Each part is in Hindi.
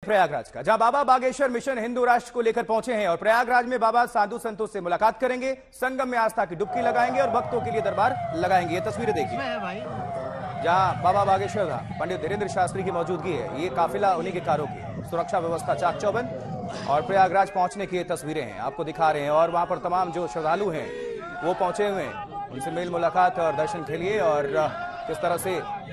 प्रयागराज का, जहां बाबा बागेश्वर मिशन हिंदू राष्ट्र को लेकर पहुंचे हैं और प्रयागराज में बाबा साधु संतों से मुलाकात करेंगे, संगम में आस्था की डुबकी लगाएंगे और भक्तों के लिए दरबार लगाएंगे। ये तस्वीरें देखिए जहां बाबा बागेश्वर धाम पंडित धीरेन्द्र शास्त्री की मौजूदगी है। ये काफिला उन्हीं के कारों की, सुरक्षा व्यवस्था चाक चौबंद और प्रयागराज पहुंचने की ये तस्वीरें हैं, आपको दिखा रहे हैं। और वहां पर तमाम जो श्रद्धालु हैं वो पहुंचे हुए हैं, उनसे मेल मुलाकात और दर्शन के लिए। और किस तरह से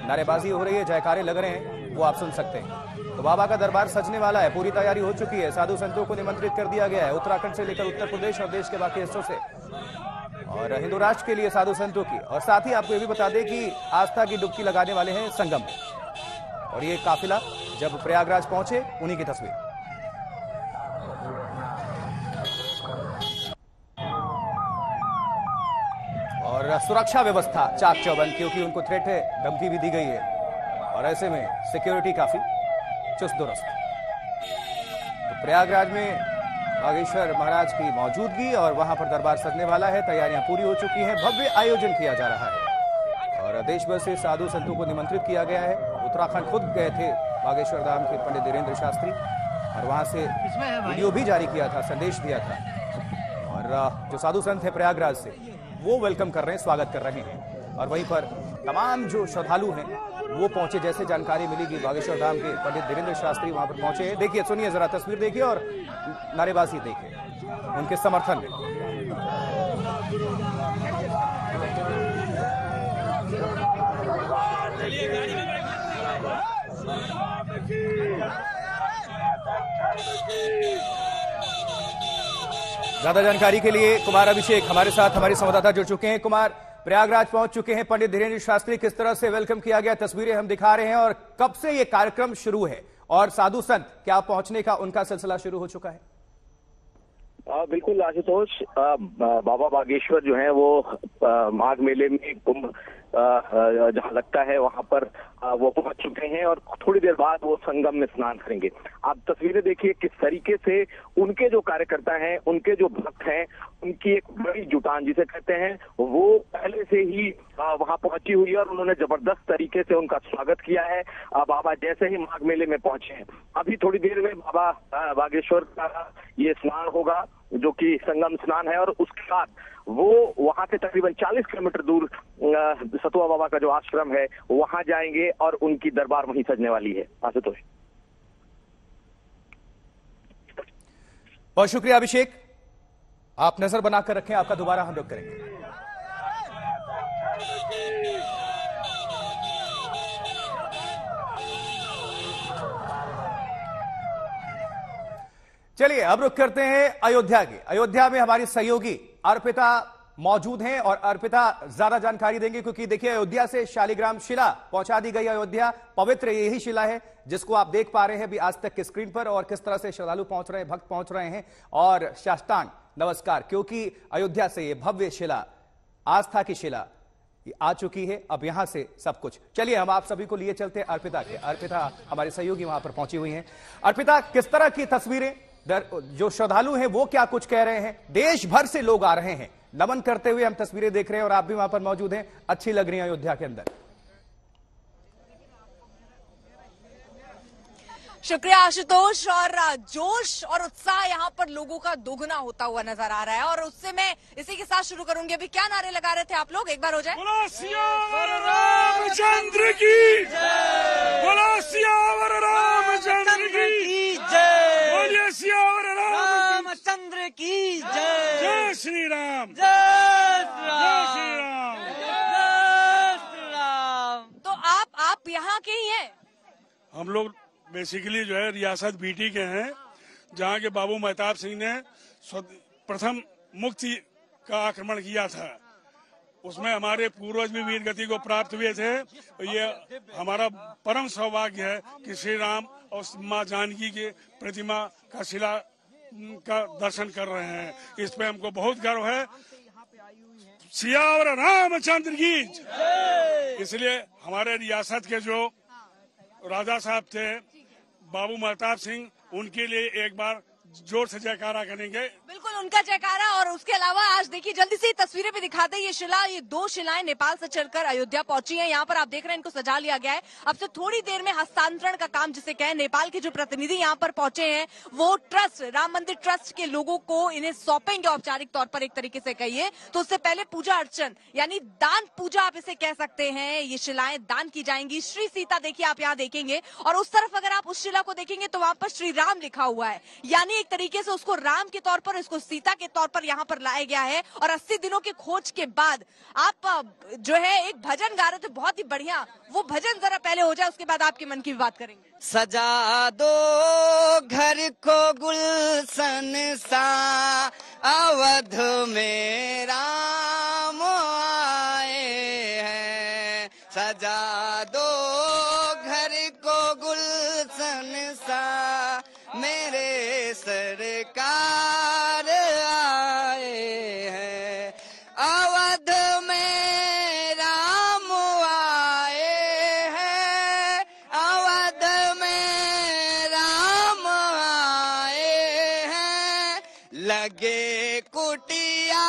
नारेबाजी हो रही है, जयकारे लग रहे हैं, वो आप सुन सकते हैं। तो बाबा का दरबार सजने वाला है, पूरी तैयारी हो चुकी है। साधु संतों को निमंत्रित कर दिया गया है उत्तराखंड से लेकर उत्तर प्रदेश और देश के बाकी हिस्सों से, और हिंदू राष्ट्र के लिए साधु संतों की। और साथ ही आपको ये भी बता दें कि आस्था की डुबकी लगाने वाले हैं संगम में। और ये काफिला जब प्रयागराज पहुंचे, उन्हीं की तस्वीर। और सुरक्षा व्यवस्था चाक चौबंद, क्योंकि उनको थ्रेट है, धमकी भी दी गई है और ऐसे में सिक्योरिटी काफी चुस्त दुरुस्त। तो प्रयागराज में बागेश्वर महाराज की मौजूदगी और वहां पर दरबार सजने वाला है, तैयारियां पूरी हो चुकी हैं, भव्य आयोजन किया जा रहा है और देश भर से साधु संतों को निमंत्रित किया गया है। उत्तराखंड खुद गए थे बागेश्वर धाम के पंडित धीरेन्द्र शास्त्री और वहां से वीडियो भी जारी किया था, संदेश दिया था। और जो साधु संत है प्रयागराज से, वो वेलकम कर रहे हैं, स्वागत कर रहे हैं। और वहीं पर तमाम जो श्रद्धालु हैं वो पहुंचे, जैसे जानकारी मिलेगी बागेश्वर धाम के पंडित धीरेन्द्र शास्त्री वहां पर पहुंचे हैं। देखिए, सुनिए जरा, तस्वीर देखिए और नारेबाजी देखिए उनके समर्थन में। ज्यादा जानकारी के लिए कुमार अभिषेक हमारे साथ, हमारे संवाददाता जुड़ चुके हैं। कुमार, प्रयागराज पहुंच चुके हैं पंडित धीरेन्द्र शास्त्री, किस तरह से वेलकम किया गया, तस्वीरें हम दिखा रहे हैं। और कब से ये कार्यक्रम शुरू है और साधु संत क्या पहुंचने का उनका सिलसिला शुरू हो चुका है? बिल्कुल आशुतोष, बाबा बागेश्वर जो है वो माघ मेले में कुंभ जहाँ लगता है वहां पर वो पहुंच चुके हैं और थोड़ी देर बाद वो संगम में स्नान करेंगे। आप तस्वीरें देखिए किस तरीके से उनके जो कार्यकर्ता हैं, उनके जो भक्त हैं, उनकी एक बड़ी जुटान जिसे कहते हैं, वो पहले से ही वहां पहुंची हुई है और उन्होंने जबरदस्त तरीके से उनका स्वागत किया है। बाबा जैसे ही माघ मेले में पहुंचे हैं, अभी थोड़ी देर में बाबा बागेश्वर का ये स्नान होगा जो कि संगम स्नान है और उसके बाद वो वहां से तकरीबन 40 किलोमीटर दूर सतुआ बाबा का जो आश्रम है वहां जाएंगे और उनकी दरबार वहीं सजने वाली है। आशुतोष, बहुत शुक्रिया अभिषेक, आप नजर बनाकर रखें, आपका दोबारा हम रुक करेंगे। चलिए अब रुक करते हैं अयोध्या की। अयोध्या में हमारी सहयोगी अर्पिता मौजूद हैं और अर्पिता ज्यादा जानकारी देंगे, क्योंकि देखिए अयोध्या से शालिग्राम शिला पहुंचा दी गई। अयोध्या पवित्र यही शिला है जिसको आप देख पा रहे हैं अभी आज तक की स्क्रीन पर, और किस तरह से श्रद्धालु पहुंच रहे हैं, भक्त पहुंच रहे हैं और साष्टांग नमस्कार, क्योंकि अयोध्या से ये भव्य शिला, आस्था की शिला आ चुकी है। अब यहां से सब कुछ, चलिए हम आप सभी को लिए चलते हैं अर्पिता के। अर्पिता हमारी सहयोगी वहां पर पहुंची हुई हैं। अर्पिता, किस तरह की तस्वीरें, जो श्रद्धालु हैं वो क्या कुछ कह रहे हैं? देश भर से लोग आ रहे हैं, नमन करते हुए हम तस्वीरें देख रहे हैं और आप भी वहां पर मौजूद हैं, अच्छी लग रही है अयोध्या के अंदर। शुक्रिया आशुतोष, और जोश और उत्साह यहाँ पर लोगों का दोगुना होता हुआ नजर आ रहा है। और उससे मैं इसी के साथ शुरू करूंगी। अभी क्या नारे लगा रहे थे आप लोग, एक बार हो जाए। बोलो सियावर रामचंद्र की जय, बोलो सियावर रामचंद्र की जय, बोलिए सियावर रामचंद्र की जय, जय श्री राम, जय श्री राम, जय श्री राम। तो आप यहाँ के ही हैं? हम लोग बेसिकली जो है रियासत बीटी के हैं, जहाँ के बाबू महताब सिंह ने प्रथम मुक्ति का आक्रमण किया था। उसमें हमारे पूर्वज भी वीर गति को प्राप्त हुए थे। ये हमारा परम सौभाग्य है कि श्री राम और माँ जानकी के प्रतिमा का शिला का दर्शन कर रहे हैं। इस पे हमको बहुत गर्व है। सियावर रामचंद्र की जय। इसलिए हमारे रियासत के जो राजा साहब थे बाबू महताब सिंह, उनके लिए एक बार जोर से जयकारा करेंगे। बिल्कुल उनका जयकारा। और उसके अलावा आज देखिए जल्दी से तस्वीरें भी दिखाते हैं। ये 2 शिलाएं नेपाल से चलकर अयोध्या पहुंची हैं। यहाँ पर आप देख रहे हैं इनको सजा लिया गया है। अब से थोड़ी देर में हस्तांतरण का काम जिसे कहें, नेपाल के जो प्रतिनिधि यहाँ पर पहुंचे हैं वो ट्रस्ट, राम मंदिर ट्रस्ट के लोगों को इन्हें सौंपेंगे औपचारिक तौर पर, एक तरीके से कहिए तो। उससे पहले पूजा अर्चन यानी दान पूजा आप इसे कह सकते हैं, ये शिलाएं दान की जाएंगी। श्री सीता देखिए आप यहाँ देखेंगे, और उस तरफ अगर आप उस शिला को देखेंगे तो वहां पर श्री राम लिखा हुआ है, यानी एक तरीके से उसको राम के तौर पर, इसको सीता के तौर पर यहाँ पर लाया गया है। और 80 दिनों की खोज के बाद आप जो है एक भजन गा रहे थे, बहुत ही बढ़िया। वो भजन जरा पहले हो जाए, उसके बाद आपके मन की भी बात करेंगे। सजा दो घर को गुलशन सा, अवध में राम आए हैं। सजा दो घर को गुलशन सा, मेरे सरकार आए हैं। अवध में राम आए हैं, अवध में राम आए हैं। लगे कुटिया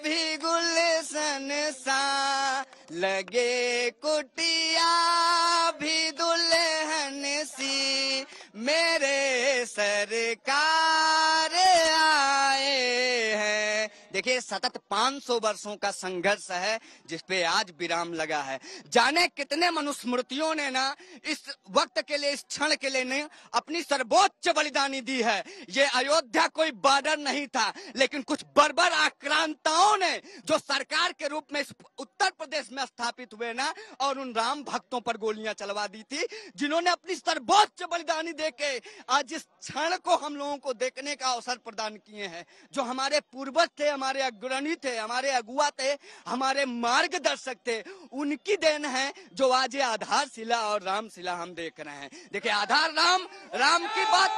भी गुलशन सा, लगे कुटिया भी दुल्हन सी, मेरे सरकार आए हैं। देखिए सतत 500 वर्षों का संघर्ष है जिसपे आज विराम लगा है। जाने कितने मनुस्मृतियों ने ना इस वक्त के लिए, इस क्षण के लिए ने अपनी सर्वोच्च बलिदानी दी है। ये अयोध्या कोई बॉर्डर नहीं था, लेकिन कुछ बर्बर आक्रांताओं ने जो सरकार के रूप में उत्तर प्रदेश में स्थापित हुए ना, और उन राम भक्तों पर गोलियां चलवा दी थी, जिन्होंने अपनी सर्वोच्च बलिदानी देके आज इस क्षण को हम लोगों को देखने का अवसर प्रदान किए हैं। जो हमारे पूर्वज थे, हमारे अग्रणी थे, हमारे अगुआ थे, हमारे मार्गदर्शक थे, उनकी देन है जो आज ये आधारशिला और रामशिला हम देख रहे हैं। देखिए आधार राम की बात,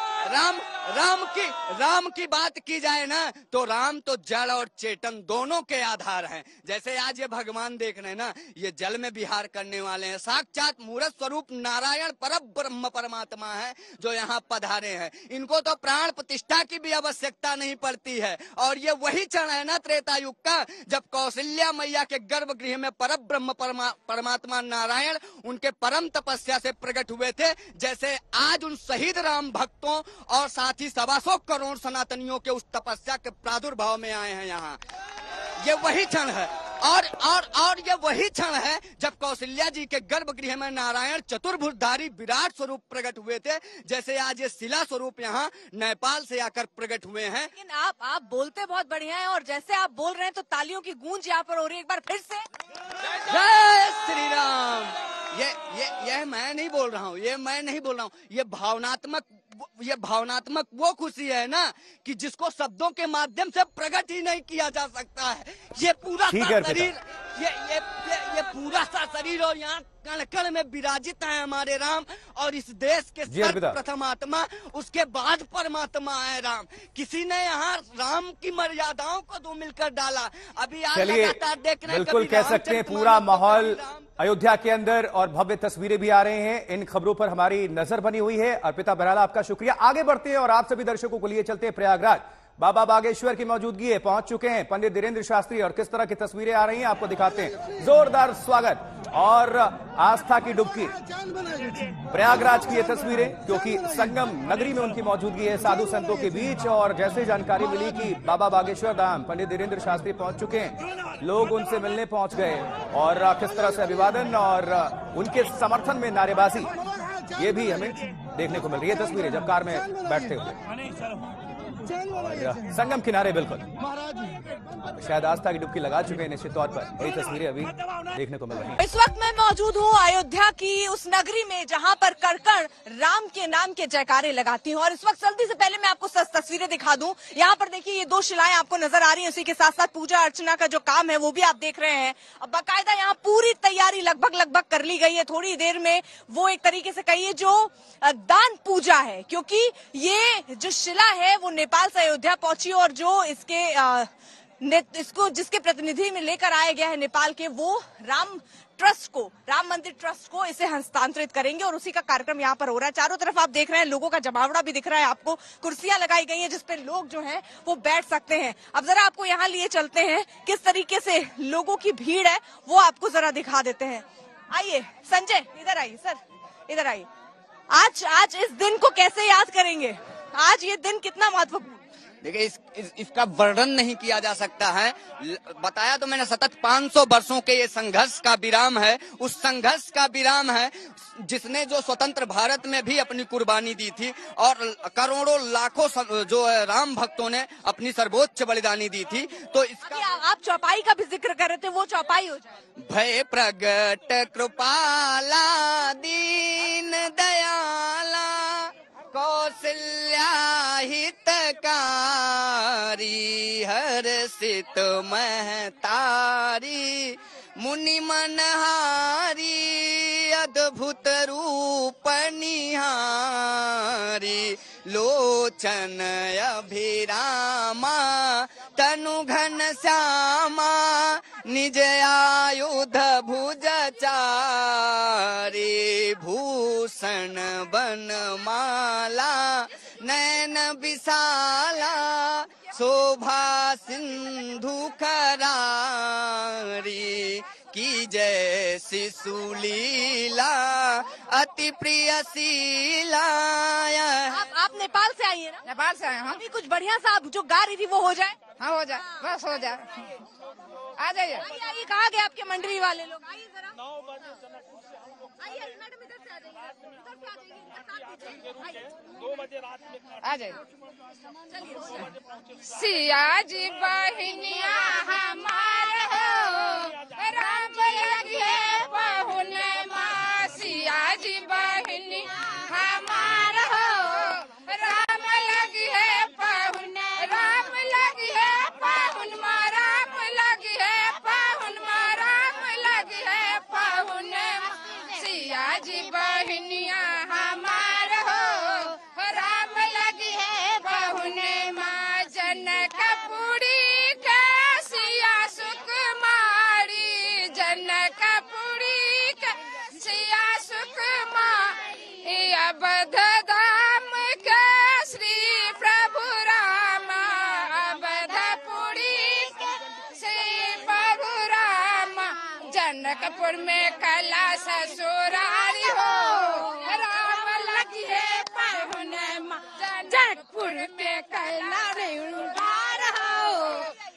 राम की बात की जाए ना तो राम तो जल और चेतन दोनों के आधार हैं। जैसे आज ये भगवान देख रहे हैं ना, ये जल में विहार करने वाले हैं, साक्षात मूर्त स्वरूप नारायण परब्रह्म परमात्मा है जो यहाँ पधारे हैं। इनको तो प्राण प्रतिष्ठा की भी आवश्यकता नहीं पड़ती है। और ये वही क्षण है ना त्रेता युग का, जब कौशल्या मैया के गर्भगृह में परब्रह्म परमात्मा नारायण उनके परम तपस्या से प्रकट हुए थे। जैसे आज उन शहीद राम भक्तों और साथ ही 125 करोड़ सनातनियों के उस तपस्या के प्रादुर्भाव में आए हैं यहाँ। ये वही क्षण है और ये वही क्षण है जब कौशल्या जी के गर्भगृह में नारायण चतुर्भुजधारी विराट स्वरूप प्रकट हुए थे। जैसे आज ये शिला स्वरूप यहाँ नेपाल से आकर प्रकट हुए हैं। लेकिन आप बोलते बहुत बढ़िया है, और जैसे आप बोल रहे हैं तो तालियों की गूंज यहाँ पर हो रही है। एक बार फिर से जय श्री राम। ये मैं नहीं बोल रहा हूँ, ये भावनात्मक वो खुशी है ना कि जिसको शब्दों के माध्यम से प्रकट ही नहीं किया जा सकता है। ये पूरा सा शरीर, ये पूरा सा शरीर और यहाँ कण कण में विराजित है हमारे राम। और इस देश के सर्वप्रथम आत्मा, उसके बाद परमात्मा है राम। किसी ने यहाँ राम की मर्यादाओं को दो मिलकर डाला। अभी आज लगातार देख रहे हैं, बिल्कुल कह सकते हैं पूरा माहौल अयोध्या के अंदर, और भव्य तस्वीरें भी आ रहे हैं। इन खबरों पर हमारी नजर बनी हुई है। अर्पिता बराला आपका शुक्रिया। आगे बढ़ते हैं और आप सभी दर्शकों को लिए चलते हैं प्रयागराज। बाबा बागेश्वर की मौजूदगी है, पहुंच चुके हैं पंडित धीरेन्द्र शास्त्री, और किस तरह की तस्वीरें आ रही हैं आपको दिखाते हैं। जोरदार स्वागत और आस्था की डुबकी, प्रयागराज की ये तस्वीरें, क्योंकि संगम नगरी में उनकी मौजूदगी है साधु संतों के बीच। और जैसे जानकारी मिली कि बाबा बागेश्वर धाम पंडित धीरेन्द्र शास्त्री पहुंच चुके हैं, लोग उनसे मिलने पहुंच गए और किस तरह से अभिवादन और उनके समर्थन में नारेबाजी, ये भी हमें देखने को मिल रही है तस्वीरें जब कार में बैठते हुए। संगम किनारे बिल्कुल शायद आस्था की डुबकी लगा चुके हैं निश्चित तौर पर। यही तस्वीरें अभी देखने को मिल रही हैं। इस वक्त मैं मौजूद हूँ अयोध्या की उस नगरी में जहाँ पर कण-कण राम के नाम के जयकारे लगाती हूँ। और इस वक्त जल्दी से पहले मैं आपको तस्वीरें दिखा दूं। यहाँ पर देखिए ये 2 शिलाएं आपको नजर आ रही हैं, उसी के साथ साथ पूजा अर्चना का जो काम है वो भी आप देख रहे हैं। अब बाकायदा यहाँ पूरी तैयारी लगभग कर ली गई है। थोड़ी देर में वो एक तरीके से कहिए जो दान पूजा है, क्योंकि ये जो शिला है वो नेपाल से अयोध्या पहुंची, और जो इसके इसको जिसके प्रतिनिधि में लेकर आया गया है नेपाल के, वो राम मंदिर ट्रस्ट को इसे हस्तांतरित करेंगे और उसी का कार्यक्रम यहाँ पर हो रहा है। चारों तरफ आप देख रहे हैं लोगों का जमावड़ा भी दिख रहा है आपको, कुर्सियां लगाई गई हैं जिसपे लोग जो हैं वो बैठ सकते हैं। अब जरा आपको यहाँ लिए चलते हैं, किस तरीके से लोगों की भीड़ है वो आपको जरा दिखा देते हैं। आइए संजय, इधर आइए सर, इधर आइए। आज इस दिन को कैसे याद करेंगे? आज ये दिन कितना महत्वपूर्ण? देखिए इसका वर्णन नहीं किया जा सकता है। बताया तो मैंने, सतत 500 वर्षों के ये संघर्ष का विराम है। उस संघर्ष का विराम है जिसने जो स्वतंत्र भारत में भी अपनी कुर्बानी दी थी और करोड़ों लाखों जो राम भक्तों ने अपनी सर्वोच्च बलिदानी दी थी। तो इसका आप चौपाई का भी जिक्र कर रहे थे, वो चौपाई हो जाए। भय प्रगट कृपाला दीन दयाला कौशल्या हितकारी हर्षित महतारी मुनि मनहारी अद्भुत रूप निहारी लोचन अभिरामा तनु घन श्यामा निज आयुध भुज चारी भूषण बनमाला नयन विशाला शोभा सिंधु करारी की जय शिशुलीला अति प्रिय शीला। आप नेपाल से आई है ना? नेपाल से आए हैं। अभी कुछ बढ़िया सा आप जो गा रही थी वो हो जाए। हाँ हो जाए, बस हो जाए, आ जाइए। आइए, कहाँ गए आपके मंडली वाले लोग? आइए जरा, आइए मैडम, इधर से आ जाइए, इधर से आ जाइए, आइए 2 बजे रात में आ जाइए। सिया जी बहनिया हमार हो राम लगे बहुन माँ, सिया जी बहनी हमार हो राम लगी है बहुन, राम लगी है बहुन माँ, राम लगी है बहुन माँ, राम लगी है बहुन, सिया जी बहनिया हमार हो राम लगी है बहुन माँ, जनकपुरी के सिया सुकुमारी, जनकपुरी के सिया सुकुमारी अवध धाम के श्री प्रभु राम, अवधपुरी के श्री प्रभु राम, जनकपुर में कला ससुरारी हो राम लगी है बहुन माँ, जनकपुर में कला उधार हो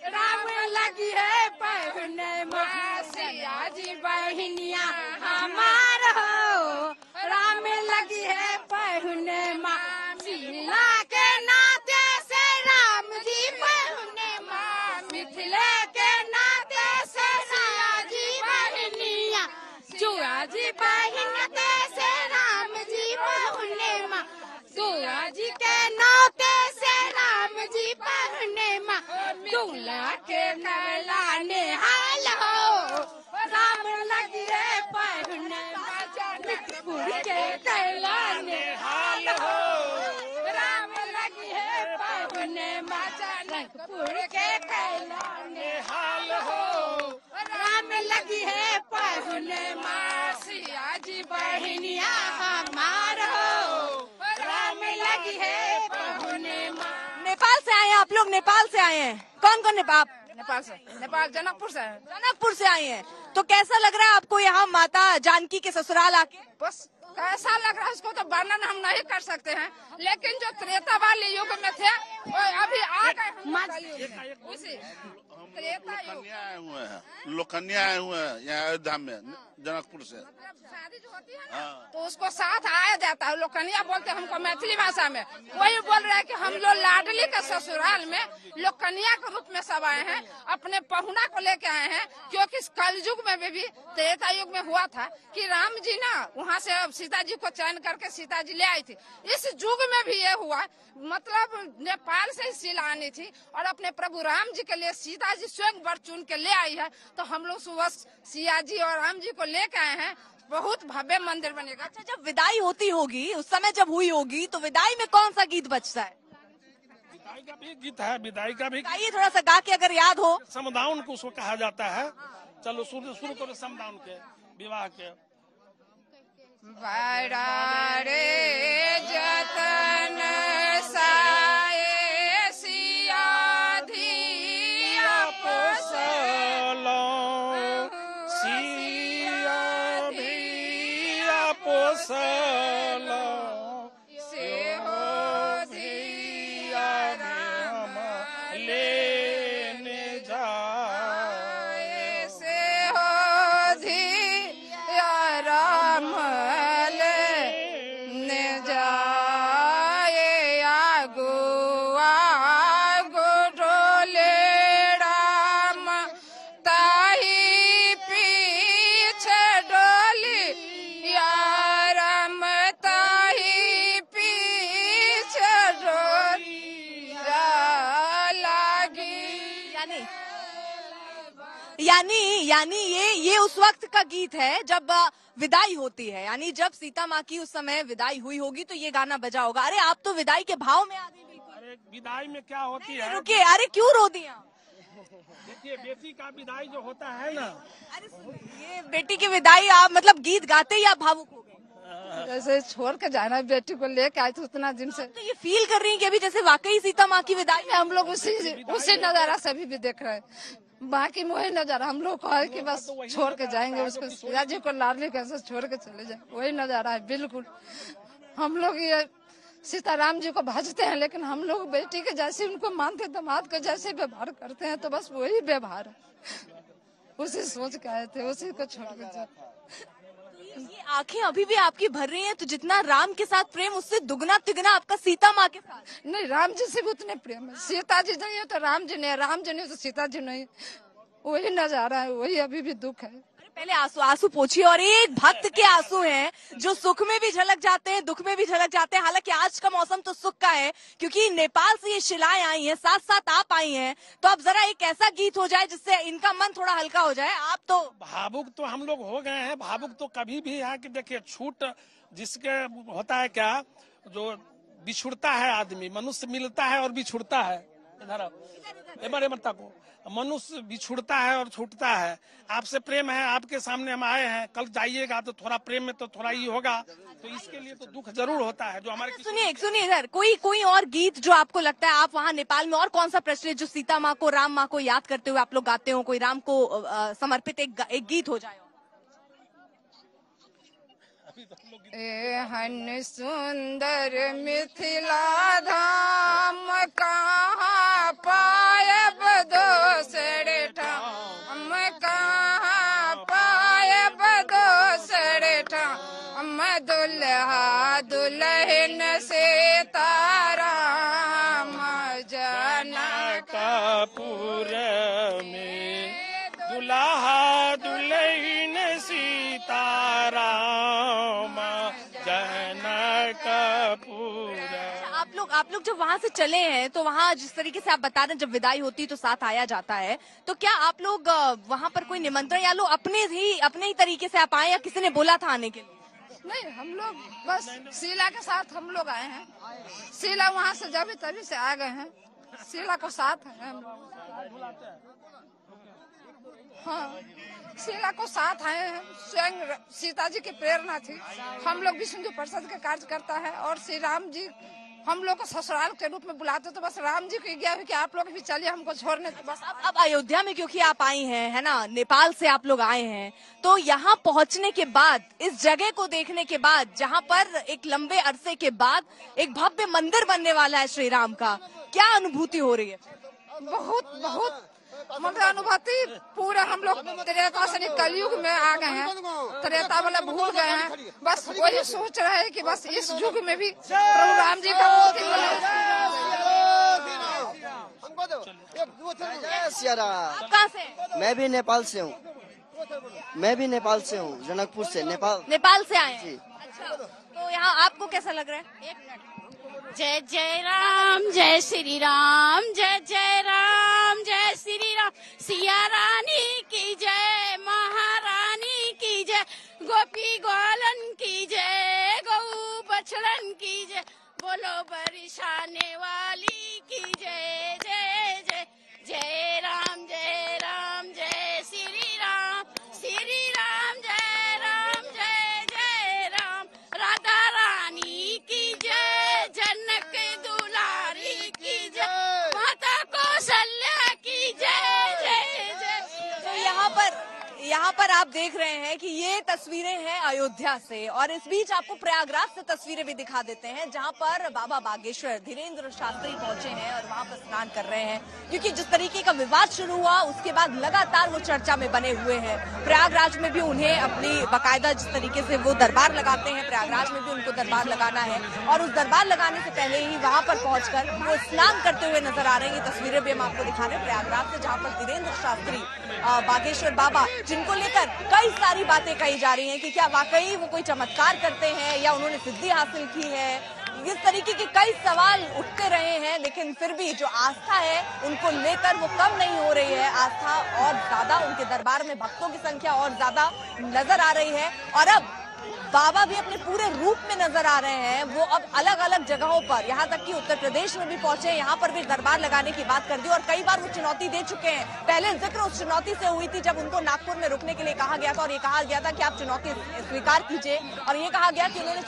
राम लगी है बहुन माँ, सिया जी बहनिया हमार हो राम लगी है बहुन माँ, शीला के नाते से राम जी बहुन माँ, मिथिला के नाते से सिया जी बहनिया, जुआ जी बहनते से राम जी बहुन माँ, जुआ जी के नाते से राम जी बहुन माँ, दूल्हा के कैला निहाल हो राम लगी है बहुन माँ, जनकपुर के कैला निहाल हो राम लगी है बहुन माँ, जनकपुर के कैला निहाल हो राम लगी है बहुन माँ, सिया जी बहनिया हमार हो राम लगी है बहुन माँ। नेपाल से आए हैं आप लोग? नेपाल से आए हैं? कौन कौन? नेपाल से, नेपाल जनकपुर से। जनकपुर से आए हैं, तो कैसा लग रहा है आपको यहाँ माता जानकी के ससुराल आके? बस कैसा लग रहा है उसको तो वर्णन हम नहीं कर सकते हैं, लेकिन जो त्रेता वाले युग में थे वो अभी आ गए उसी त्रेता युग। लोग कन्या आए हुए हैं यहाँ अयोध्या में जनकपुर से। शादी जो होती है ना तो उसको साथ आया जाता है, लोग कन्या बोलते हैं हमको मैथिली भाषा में। वही बोल रहे हैं कि हम लोग लाडली के ससुराल में लोग कन्या के रूप में सब आए हैं, अपने पहुना को लेके आए हैं, क्योंकि कलयुग में भी त्रेता युग में हुआ था कि राम जी ना वहाँ से सीता जी को चयन करके सीता जी ले आई थी। इस युग में भी ये हुआ, मतलब नेपाल से शीला आनी थी और अपने प्रभु राम जी के लिए सीता जी स्वयं वर चुन के ले आई है। तो हम लोग सुबह सिया जी और राम जी को लेके आए हैं, बहुत भव्य मंदिर बनेगा। अच्छा, जब विदाई होती होगी, उस समय जब हुई होगी, तो विदाई में कौन सा गीत बजता है? विदाई का भी गीत है, विदाई का भी। गाइए थोड़ा सा गा के अगर याद हो। समदाउन को उसको कहा जाता है। चलो शुरू करो समदाउन के, विवाह के। बड़ा रे जतन साए सिया धिया पोसलो, सिया धिया पोसलो, से हो धिया राम लेने जाए, से हो धिया राम लेने जाए। आगो आगो डोले राम ताही पीछे डोली या राम ताही पीछे डोली लागी। यानी ये उस वक्त का गीत है जब विदाई होती है, यानी जब सीता माँ की उस समय विदाई हुई होगी तो ये गाना बजा होगा। अरे आप तो विदाई के भाव में आ गई बिल्कुल। अरे विदाई में क्या होती है? रुकिए, अरे क्यों रो दिया? देखिए बेटी का विदाई जो होता है ना, अरे ये बेटी की विदाई, आप मतलब गीत गाते ही आप भावुक हो गए? जैसे छोड़ के जाना बेटी को लेके आए थे उतना दिन से, तो ये फील कर रही हैं कि अभी जैसे वाकई सीता माँ की विदाई हम लोग उसी नजारा से अभी भी देख रहे हैं। बाकी वही नजारा हम लोग को है कि बस छोड़ के जाएंगे उसको, सीता जी को लाडली कैसे छोड़ के चले जाए, वही नजारा है बिल्कुल। हम लोग ये सीताराम जी को भजते हैं, लेकिन हम लोग बेटी के जैसे उनको मानते, दामाद को जैसे व्यवहार करते हैं, तो बस वही व्यवहार है। उसी सोच के आए थे, उसी को छोड़ के जाए। ये आंखें अभी भी आपकी भर रही हैं, तो जितना राम के साथ प्रेम उससे दुगना तिगना आपका सीता माँ के साथ। नहीं, राम जी से भी उतने प्रेम है। सीता जी नहीं है तो राम जी नहीं, राम जी नहीं तो सीता जी नहीं, वही नजारा है, वही अभी भी दुख है। पहले आंसू पोछिए। और एक भक्त के आंसू हैं जो सुख में भी झलक जाते हैं, दुख में भी झलक जाते हैं। हालांकि आज का मौसम तो सुख का है क्योंकि नेपाल से ये शिलाएं आई हैं, साथ साथ आप आई हैं, तो अब जरा एक ऐसा गीत हो जाए जिससे इनका मन थोड़ा हल्का हो जाए। आप तो भावुक तो हम लोग हो गए हैं, भावुक तो कभी भी है कि देखिए छूट जिसके होता है क्या, जो बिछुड़ता है आदमी, मनुष्य मिलता है और बिछुड़ता है। इधर बड़े मरता को मनुष्य बिछुड़ता है और छूटता है। आपसे प्रेम है, आपके सामने हम आए हैं, कल जाइएगा तो थोड़ा प्रेम में तो थोड़ा ही होगा, तो इसके लिए तो दुख जरूर होता है। जो हमारे सुनिए इधर कोई और गीत जो आपको लगता है, आप वहाँ नेपाल में और कौन सा प्रचलित जो सीता माँ को, राम माँ को याद करते हुए आप लोग गाते हो, कोई राम को समर्पित एक गीत हो जाए? एहन सुंदर मिथिला धाम कहाँ पायब दोसर ठाम, कहाँ पायब दोसर ठाम। दुल्हा दुल्हन से ताराम जनकपुर में, दुल्हा दुल्हन सीताराम जनकपुर। आप लोग जब वहाँ से चले हैं तो वहाँ जिस तरीके से आप बता रहे हैं जब विदाई होती है तो साथ आया जाता है, तो क्या आप लोग वहाँ पर कोई निमंत्रण या लोग अपने ही तरीके से आप आए या किसी ने बोला था आने के लिए? नहीं, हम लोग बस शीला के साथ हम लोग आए हैं। शीला वहाँ से जब तभी से आ गए हैं, शीला को साथ है हम लोग। हाँ, शीला को साथ आए हैं। स्वयं सीता जी की प्रेरणा थी। हम लोग भी सिंधु परिषद का कार्य करता है और श्री राम जी हम लोग को ससुराल के रूप में बुलाते, तो बस राम जी की इच्छा हुई कि आप लोग भी चलिए हमको छोड़ने। तो बस अब अयोध्या में क्योंकि आप आई हैं, है ना, नेपाल से आप लोग आए हैं, तो यहाँ पहुँचने के बाद, इस जगह को देखने के बाद, जहाँ पर एक लंबे अरसे के बाद एक भव्य मंदिर बनने वाला है श्री राम का, क्या अनुभूति हो रही है? बहुत बहुत मतलब अनुभूति पूरा हम लोग त्रेता से कलयुग में आ गए हैं, त्रेता वाला भूल गए हैं। बस वही सोच रहे हैं कि बस इस युग में भी प्रभु राम जी का मूर्ति बने। कहाँ से? मैं भी नेपाल से हूँ, जनकपुर से, नेपाल से आए हैं। अच्छा, तो यहाँ आपको कैसा लग रहा है? जय जय राम, जय श्री राम, जय जय राम, जय श्री राम। सिया रानी की जय, महारानी की जय, गोपी ग्वालन की जय, गौ बछड़न की जय, बोलो बरसाने वाली की जय। यहाँ पर आप देख रहे हैं कि ये तस्वीरें हैं अयोध्या से, और इस बीच आपको प्रयागराज से तस्वीरें भी दिखा देते हैं, जहाँ पर बाबा बागेश्वर धीरेन्द्र शास्त्री पहुंचे हैं और वहां पर स्नान कर रहे हैं। क्योंकि जिस तरीके का विवाद शुरू हुआ उसके बाद लगातार वो चर्चा में बने हुए हैं। प्रयागराज में भी उन्हें अपनी बाकायदा जिस तरीके से वो दरबार लगाते हैं, प्रयागराज में भी उनको दरबार लगाना है, और उस दरबार लगाने से पहले ही वहां पर पहुंचकर वो स्नान करते हुए नजर आ रहे हैं। ये तस्वीरें भी हम आपको दिखा रहे हैं प्रयागराज से, जहाँ पर धीरेन्द्र शास्त्री बागेश्वर बाबा, जिनको लेकर कई सारी बातें कही जा रही हैं कि क्या वाकई वो कोई चमत्कार करते हैं या उन्होंने सिद्धि हासिल की है। इस तरीके के कई सवाल उठते रहे हैं, लेकिन फिर भी जो आस्था है उनको लेकर वो कम नहीं हो रही है। आस्था और ज्यादा, उनके दरबार में भक्तों की संख्या और ज्यादा नजर आ रही है। और अब बाबा भी अपने पूरे रूप में नजर आ रहे हैं। वो अब अलग अलग जगहों पर, यहाँ तक कि उत्तर प्रदेश में भी पहुंचे, यहाँ पर भी दरबार लगाने की बात कर दी, और कई बार वो चुनौती दे चुके हैं। पहले जिक्र उस चुनौती से हुई थी जब उनको नागपुर में रुकने के लिए कहा गया था, और ये कहा गया था कि आप चुनौती स्वीकार कीजिए, और ये कहा गया कि उन्होंने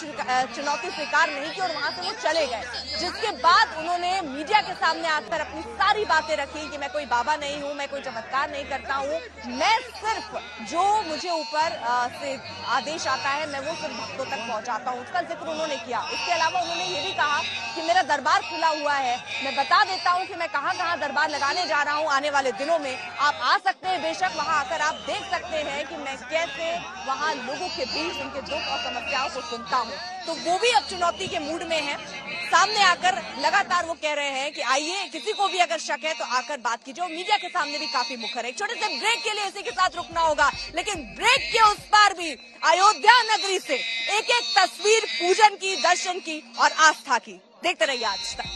चुनौती स्वीकार नहीं की और वहां से वो चले गए। जिसके बाद उन्होंने मीडिया के सामने आकर अपनी सारी बातें रखी कि मैं कोई बाबा नहीं हूँ, मैं कोई चमत्कार नहीं करता हूँ, मैं सिर्फ जो मुझे ऊपर से आदेश आता है मैं वो सिर्फ भक्तों तक पहुंचाता हूं। उसका जिक्र उन्होंने किया। इसके अलावा उन्होंने ये भी कहा कि मेरा दरबार खुला हुआ है, मैं बता देता हूं कि मैं कहां कहां दरबार लगाने जा रहा हूं आने वाले दिनों में। आप आ सकते हैं, बेशक वहां आकर आप देख सकते हैं कि मैं कैसे वहां लोगों के बीच उनके दुख और समस्याओं को सुनता हूं। तो वो भी अब चुनौती के मूड में है। सामने आकर लगातार वो कह रहे हैं कि आइए, किसी को भी अगर शक है तो आकर बात कीजिए। मीडिया के सामने भी काफी मुखर है। एक छोटे से ब्रेक के लिए इसी के साथ रुकना होगा, लेकिन ब्रेक के उस पार भी अयोध्या नगरी से एक एक तस्वीर पूजन की, दर्शन की और आस्था की देखते रहिए आज तक।